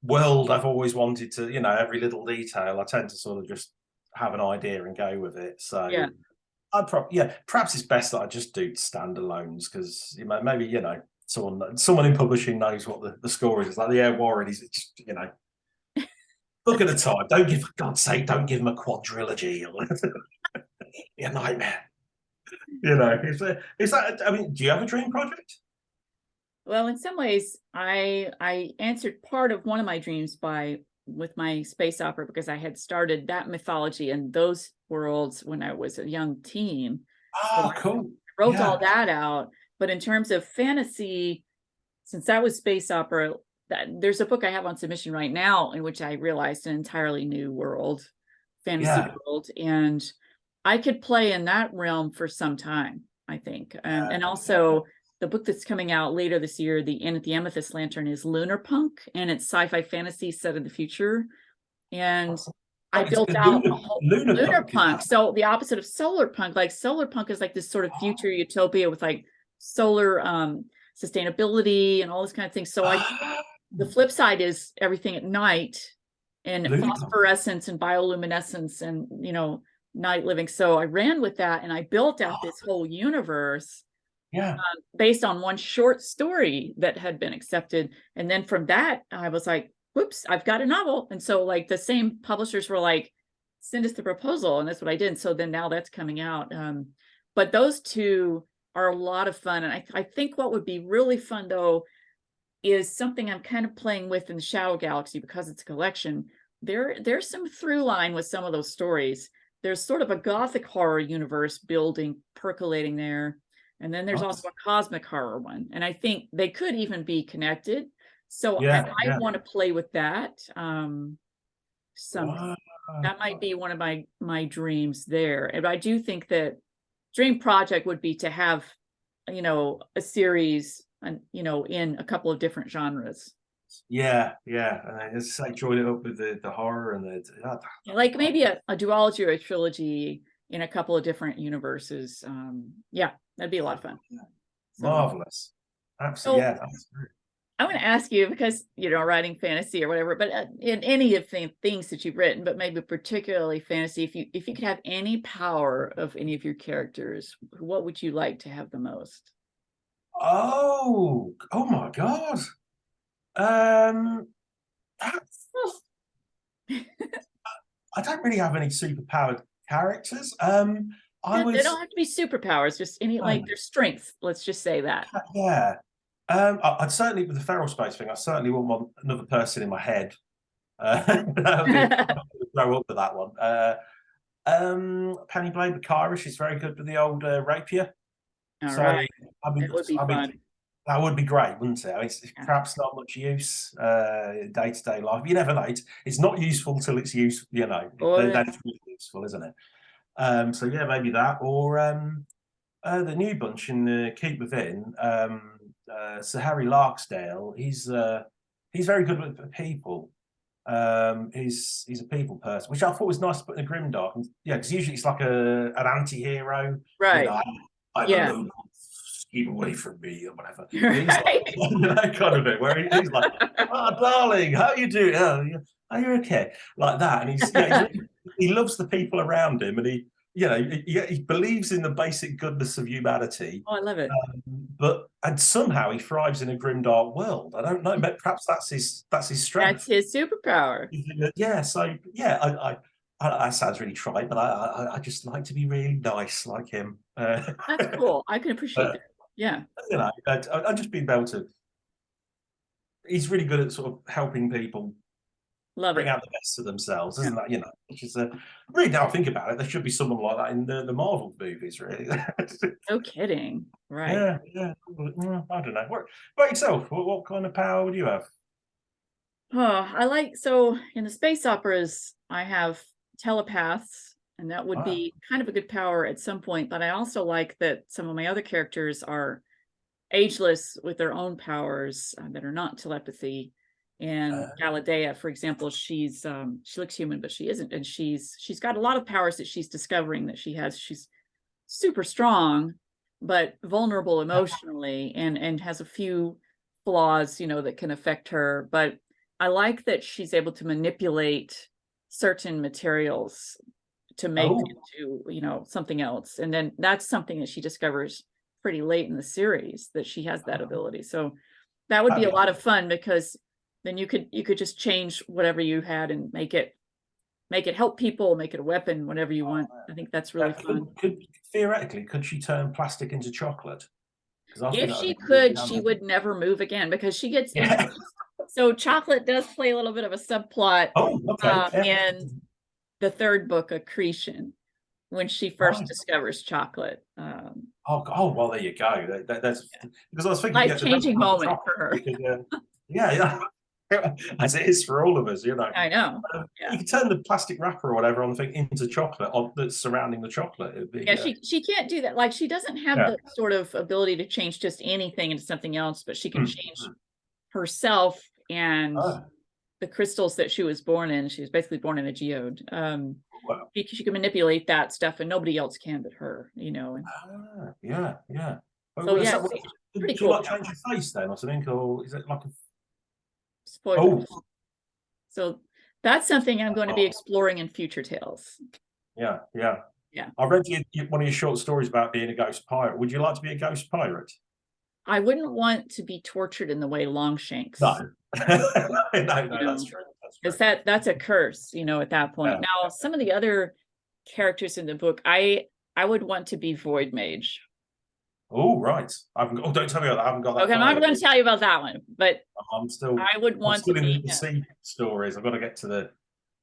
world I've always wanted to, every little detail. I tend to sort of just have an idea and go with it. So Yeah. perhaps it's best that I just do standalones, because maybe someone in publishing knows what the score is. It's like Worrad is just book at a time. For God's sake, don't give him a quadrilogy or a nightmare. Is that? I mean, do you have a dream project? Well, in some ways, I answered part of one of my dreams with my space opera, because I had started that mythology and those worlds when I was a young teen. Oh, cool. I wrote all that out. But in terms of fantasy, since that was space opera, there's a book I have on submission right now in which I realized an entirely new world, fantasy world, and I could play in that realm for some time, I think. And also the book that's coming out later this year, The Inn at the Amethyst Lantern, is Lunar Punk, and it's sci-fi fantasy set in the future. And I built out a whole lunar punk. So the opposite of solar punk. Like solar punk is like this sort of future utopia with like solar sustainability and all this kind of thing. So the flip side is everything at night and phosphorescence and bioluminescence and night living. So I ran with that and I built out this whole universe based on one short story that had been accepted. And then from that, I was like, whoops, I've got a novel. And so like the same publishers were like, send us the proposal. And that's what I did. So then now that's coming out. But those two are a lot of fun. And I think what would be really fun though, is something I'm kind of playing with in the Shadow Galaxy, because it's a collection. There's some through line with some of those stories. There's sort of a gothic horror universe percolating there. And then there's also a cosmic horror one. And I think they could even be connected. So I want to play with that. That might be one of my dreams there. And I do think that dream project would be to have, you know, a series, and you know, in a couple of different genres. Yeah, yeah. And it's like join it up with the horror and Like maybe a duology or a trilogy in a couple of different universes. Yeah, that'd be a lot of fun. So, marvelous. Absolutely, so yeah. That's great. I'm going to ask you, because you know, writing fantasy or whatever, but in any of the things that you've written, but maybe particularly fantasy, if you could have any power of any of your characters, what would you like to have the most? Oh my God. Um, I don't really have any superpowered characters. I They would, don't have to be superpowers, just any, like, their strengths. Let's just say that. yeah. I'd certainly, with the feral space thing, I certainly wouldn't want another person in my head. That would be, I'd grow up with that one. Penny Blade with Kyra, she's very good with the old rapier. All So right, I that would be fun. that would be great, wouldn't it? I mean, it's Yeah. perhaps not much use day to day life. You never know. It's not useful till it's useful. You know, Or then it's really useful, isn't it? So yeah, maybe that, or the new bunch in Keep Within. Sir Harry Larksdale. He's very good with people. He's a people person, which I thought was nice to put in a grimdark. And, yeah, because usually it's like an anti-hero. You right, know, I'm a yeah. lone wolf, keep away from me or whatever. But he's Right. like that kind of it, where he's like, "Ah, darling, how you doing? Oh, are you okay?" Like that, and he loves the people around him, and he believes in the basic goodness of humanity. Oh, I love it. And somehow he thrives in a grimdark world. I don't know. Perhaps that's his That's strength. his superpower. Yeah. So yeah, that sounds really trite, but I just like to be really nice like him. That's cool. I can appreciate But that. Yeah, I'd just be able to. He's really good at sort of helping people love bring it. out the best of themselves, Yeah. isn't that? Which is really, now I think about it, there should be someone like that in the Marvel movies, really. No kidding. Right. Yeah, yeah. I don't know. What about yourself? What kind of power would you have? Oh, so in the space operas, I have telepaths, and that would Wow. be kind of a good power at some point. But I also like that some of my other characters are ageless with their own powers that are not telepathy. And Uh, Galadea, for example, she looks human, but she isn't, and she's got a lot of powers that she's discovering that she has. She's super strong, but vulnerable emotionally, and has a few flaws, you know, that can affect her. But I like that she's able to manipulate certain materials to make oh, into, you know, something else. And then that's something that she discovers pretty late in the series, that she has that ability. So that would be that'd a be lot of fun, because then you could just change whatever you had and make it help people, make it a weapon, whatever you want. I think that's really fun. could theoretically could she turn plastic into chocolate? Because I think If that would she be really could, she handy. would never move again, because she gets into, Yeah. so chocolate does play a little bit of a subplot Oh, okay. Yeah. in the third book, Accretion, when she first Right. discovers chocolate. Well, there you go. That's because I was thinking, yeah, the Life-changing rainbow moment for chocolate. her. Yeah, yeah, as it is for all of us. I know. You Yeah. can turn the plastic wrapper or whatever on the thing into chocolate that's surrounding the chocolate. It'd be, Yeah, she can't do that. Like, she doesn't have yeah. the sort of ability to change just anything into something else, but she can Mm, change mm. herself and Oh, the crystals that she was born in. She was basically born in a geode. well, Because she can manipulate that stuff, and nobody else can but her, you know. And yeah, yeah. so Is yeah, that it's do pretty you cool like power. change your face then or something, or is it like a? Oh, Spoilers. So that's something I'm going to be oh, exploring in future tales. yeah, yeah. Yeah. I read one of your short stories about being a ghost pirate. Would you like to be a ghost pirate? I wouldn't want to be tortured in the way Longshanks, No. No, you that's know, true. That's because true. that's a curse, you know, at that point. Yeah. Now, some of the other characters in the book, I would want to be Void Mage. Oh, right. Don't tell me that. I haven't got that Okay, I'm far not yet. going to tell you about that one, but I'm still, I would I'm want to still in be the him. sea stories. I've got to get to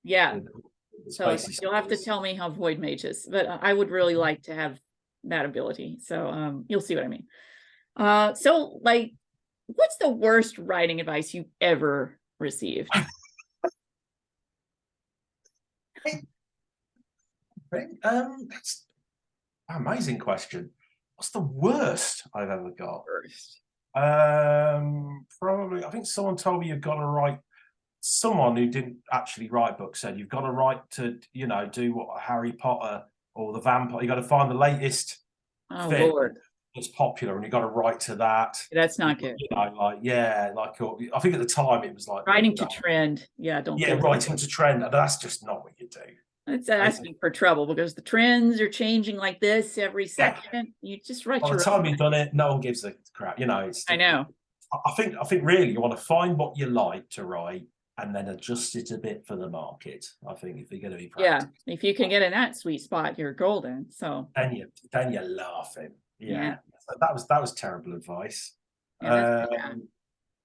Yeah. the So spacey you'll have to stories. tell me how Void Mage is, but I would really like to have that ability. So you'll see what I mean. So like, what's the worst writing advice you've ever received? I think, that's Amazing question. What's the worst I've ever got? First. Probably. I think someone told me you've got to write. Someone who didn't actually write books said you've got to write to, do what Harry Potter or the vampire. You got to find the latest Oh thing Lord, that's popular, and you got to write to that. that's not good. I think at the time it was like, Writing to trend. Yeah, don't do that. writing to trend. That's just not what you do. It's asking for trouble because the trends are changing like this every Yeah. second. You just write By the your time own. you've done it, no one gives a crap. I know. I think really you want to find what you like to write and then adjust it a bit for the market. I think if you're going to be Yeah, practical, if you can get in that sweet spot, you're golden. So then you're laughing. yeah, So that was terrible advice. yeah, that's too bad.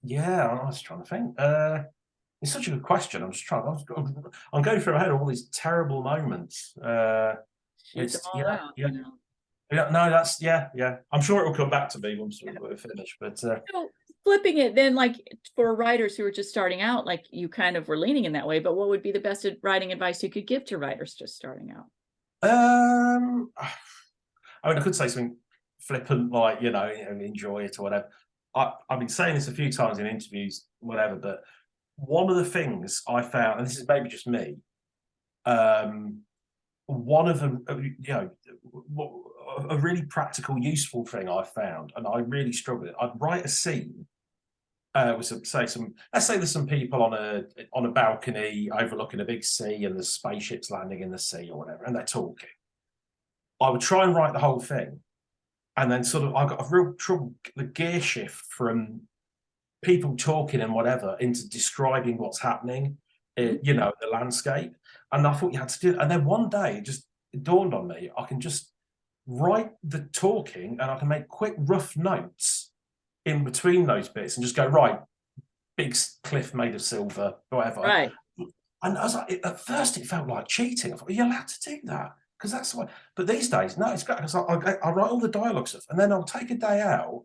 Yeah, I was trying to think. It's such a good question. I'm going through my head all these terrible moments. Shoot them all out, you know. Yeah, no, that's yeah. I'm sure it will come back to me once we're finished. But So flipping it then, like for writers who are just starting out, like you kind of were leaning in that way, but what would be the best writing advice you could give to writers just starting out? I mean, I could say something flippant like, enjoy it or whatever. I've been saying this a few times in interviews, whatever, but one of the things I found, and this is maybe just me, one of them, a really practical, useful thing I found, and I really struggle with it. I'd write a scene with let's say there's some people on a balcony overlooking a big sea, and there's spaceships landing in the sea or whatever, and they're talking. I would try and write the whole thing, and then sort of I got a real trouble the gear shift from people talking and whatever into describing what's happening, the landscape. And I thought you had to do it. And then one day it dawned on me, I can just write the talking and I can make quick rough notes in between those bits and just go, right, big cliff made of silver, whatever. Right. And I was like, at first it felt like cheating. I thought, are you allowed to do that? Because that's what. But these days, no, it's great because I write all the dialogue stuff, and then I'll take a day out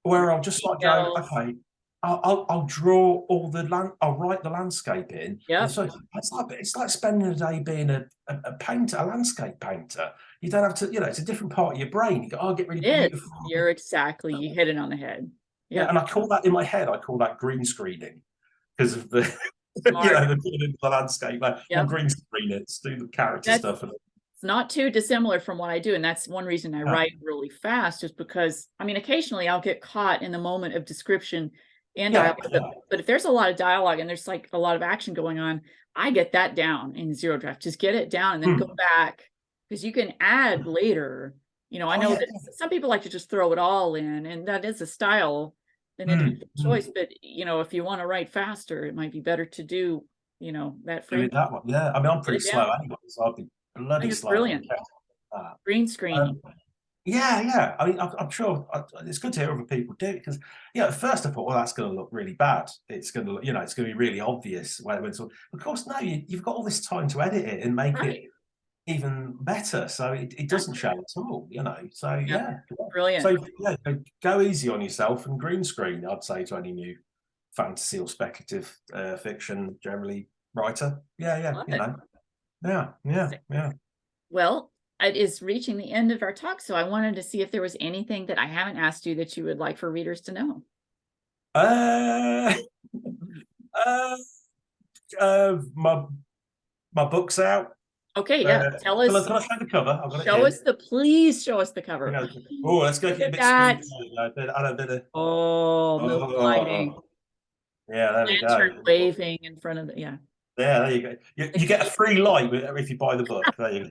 where I'll just like go, okay, I'll draw all the land. I'll write the landscape in. Yeah. So it's like spending a day being a painter, a landscape painter. You don't have to, it's a different part of your brain. You go, I'll get really beautiful. You hit it on the head. Yeah, and I call that in my head. I call that green screening because of the the landscape. Like, we'll green screen it, do the character stuff. It's not too dissimilar from what I do, and that's one reason I write really fast, is because I mean, occasionally I'll get caught in the moment of description and dialogue. But if there's a lot of dialogue and there's like a lot of action going on, I get that down in zero draft. Just get it down and then go back, because you can add later. I know that some people like to just throw it all in, and that is a style, an individual choice. But if you want to write faster, it might be better to do that frame. That one, yeah. I mean, I'm pretty slow anyway, so I'd be bloody slow. Brilliant. Green screen. Yeah. I mean, I'm sure it's good to hear other people do it because, at first I thought, well, that's going to look really bad. It's going to look, it's going to be really obvious. Of course, no, you've got all this time to edit it and make it even better, so it doesn't show at all. So brilliant. So go easy on yourself and green screen. I'd say to any new fantasy or speculative fiction generally writer. Yeah. Well, it is reaching the end of our talk, so I wanted to see if there was anything that I haven't asked you that you would like for readers to know. My book's out. Okay, yeah. Tell us. Can I show the cover? Please show us the cover. Let's go get a bit of. No lighting. Yeah, there we go. Lantern waving in front of Yeah, there you go. You get a free light if you buy the book. There you go.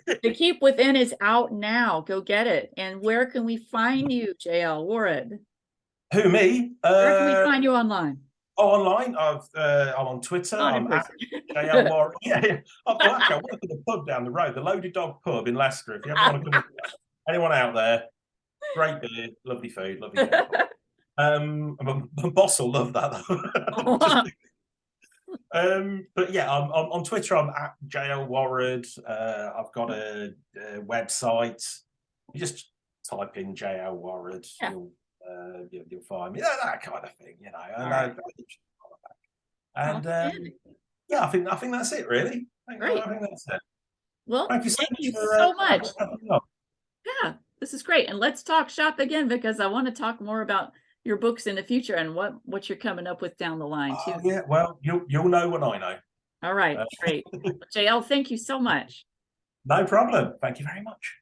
The Keep Within is out now. Go get it. And where can we find you, JL Worrad? Who, me? Where can we find you online? Online, I'm on Twitter. I'm at JL Worrad. Yeah. I work at the pub down the road, the Loaded Dog Pub in Leicester. If you ever want to come, anyone out there, great beer, lovely food, lovely people. My boss will love that. But yeah, I'm on Twitter. I'm at JL Worrad. I've got a website. You just type in JL Worrad. You'll find me. That kind of thing, And I think that's it, really. I think that's it. Well, Thank you so thank much you for so much. having me on. Yeah, this is great. And let's talk shop again, because I want to talk more about your books in the future and what you're coming up with down the line too. Oh, yeah, well, you'll know what I know. All right, great. JL, thank you so much. No problem. Thank you very much.